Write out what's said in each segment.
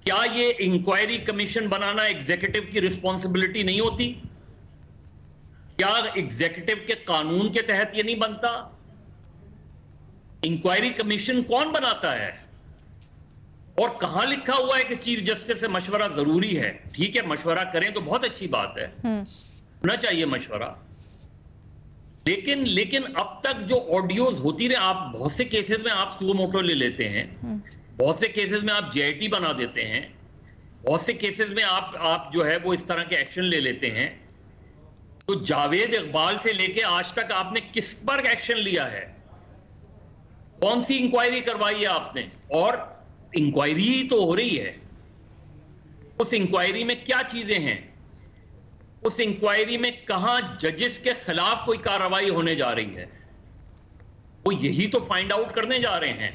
क्या ये inquiry commission बनाना executive की रिस्पॉन्सिबिलिटी नहीं होती? क्या एग्जीक्यूटिव के कानून के तहत ये नहीं बनता? इंक्वायरी कमीशन कौन बनाता है और कहां लिखा हुआ है कि चीफ जस्टिस से मशवरा जरूरी है? ठीक है, मशवरा करें तो बहुत अच्छी बात है, होना चाहिए मशवरा, लेकिन अब तक जो ऑडियोज होती रहे, आप बहुत से केसेस में आप सुओ मोटो ले लेते हैं, बहुत से केसेस में आप जेआईटी बना देते हैं, बहुत से केसेस में आप जो है वो इस तरह के एक्शन ले लेते हैं। तो जावेद इकबाल से लेके आज तक आपने किस पर एक्शन लिया है? कौन सी इंक्वायरी करवाई है आपने? और इंक्वायरी ही तो हो रही है, उस इंक्वायरी में क्या चीजें हैं? उस इंक्वायरी में कहां जजेस के खिलाफ कोई कार्रवाई होने जा रही है? वो यही तो फाइंड आउट करने जा रहे हैं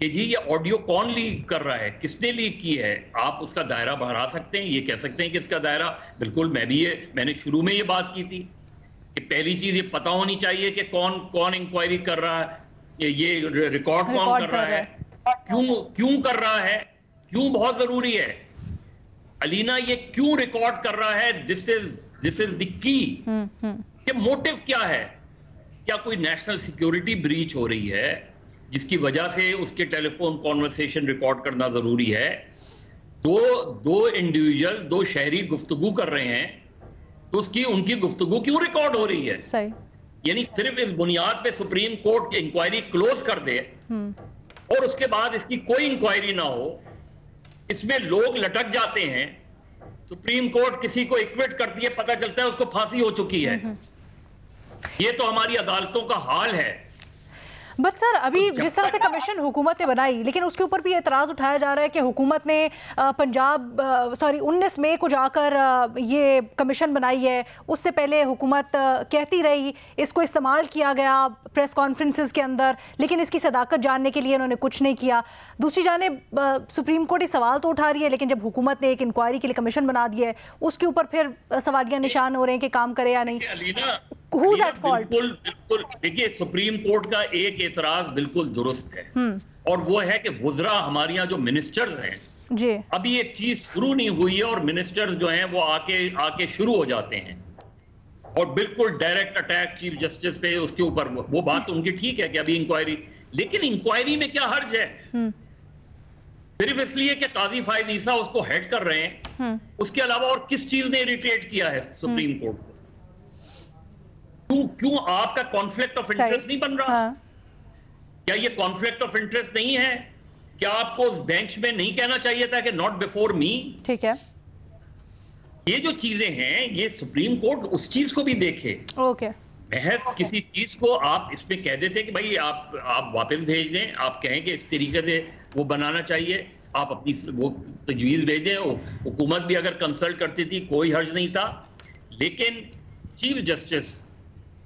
कि जी ये ऑडियो कौन लीक कर रहा है, किसने लीक की है। आप उसका दायरा बढ़ा सकते हैं, ये कह सकते हैं कि इसका दायरा, बिल्कुल मैंने शुरू में ये बात की थी कि पहली चीज ये पता होनी चाहिए कि कौन कौन इंक्वायरी कर रहा है, ये रिकॉर्ड कौन कर रहा है, क्यों कर रहा है, क्यों बहुत जरूरी है। अलीना, ये क्यों रिकॉर्ड कर रहा है, दिस इज द की। ये मोटिव क्या है? क्या कोई नेशनल सिक्योरिटी ब्रीच हो रही है जिसकी वजह से उसके टेलीफोन कॉन्वर्सेशन रिकॉर्ड करना जरूरी है? दो इंडिविजुअल, दो शहरी गुफ्तगू कर रहे हैं, तो उनकी गुफ्तगू क्यों रिकॉर्ड हो रही है? सही। यानी सिर्फ इस बुनियाद पे सुप्रीम कोर्ट की इंक्वायरी क्लोज कर दे और उसके बाद इसकी कोई इंक्वायरी ना हो, इसमें लोग लटक जाते हैं, सुप्रीम कोर्ट किसी को इक्विट करती है, पता चलता है उसको फांसी हो चुकी है। ये तो हमारी अदालतों का हाल है। बट सर, अभी जिस तरह से कमीशन हुकूमत ने बनाई, लेकिन उसके ऊपर भी एतराज़ उठाया जा रहा है कि हुकूमत ने 19 मई को जाकर ये कमीशन बनाई है। उससे पहले हुकूमत कहती रही, इसको इस्तेमाल किया गया प्रेस कॉन्फ्रेंसेस के अंदर, लेकिन इसकी सदाकत जानने के लिए उन्होंने कुछ नहीं किया। दूसरी जानिब सुप्रीम कोर्ट ये सवाल तो उठा रही है, लेकिन जब हुकूमत ने एक इंक्वायरी के लिए कमीशन बना दिया है, उसके ऊपर फिर सवालिया निशान हो रहे हैं कि काम करे या नहीं। Who's at fault? बिल्कुल देखिए, सुप्रीम कोर्ट का एक एतराज बिल्कुल दुरुस्त है, और वो है कि वुज़रा हमारे यहाँ जो मिनिस्टर्स हैं जी, अभी एक चीज शुरू नहीं हुई है और मिनिस्टर्स जो हैं वो आके शुरू हो जाते हैं और बिल्कुल डायरेक्ट अटैक चीफ जस्टिस पे, उसके ऊपर वो बात उनकी ठीक है कि अभी इंक्वायरी, लेकिन इंक्वायरी में क्या हर्ज है? सिर्फ इसलिए कि काजी फायद ईसा उसको हेड कर रहे हैं, उसके अलावा और किस चीज ने इरिटेट किया है सुप्रीम कोर्ट को? क्यों आपका कॉन्फ्लिक्ट ऑफ इंटरेस्ट नहीं बन रहा? क्या ये कॉन्फ्लिक्ट ऑफ इंटरेस्ट नहीं है? क्या आपको उस बेंच में नहीं कहना चाहिए था कि नॉट बिफोर मी? ठीक है, ये जो चीजें हैं, ये सुप्रीम कोर्ट उस चीज को भी देखे। ओके, महज किसी चीज को आप इसमें कह देते कि भाई आप वापस भेज दें, आप कहें कि इस तरीके से वो बनाना चाहिए, आप अपनी वो तजवीज भेज दें। हुकूमत भी अगर कंसल्ट करती थी कोई हर्ज नहीं था, लेकिन चीफ जस्टिस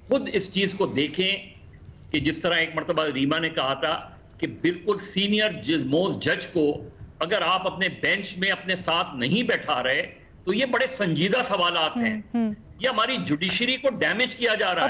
खुद इस चीज को देखें कि जिस तरह एक मरतबा रीमा ने कहा था कि बिल्कुल सीनियर मोस्ट जज को अगर आप अपने बेंच में अपने साथ नहीं बैठा रहे तो ये बड़े संजीदा सवालात हैं। ये हमारी जुडिशरी को डैमेज किया जा रहा है।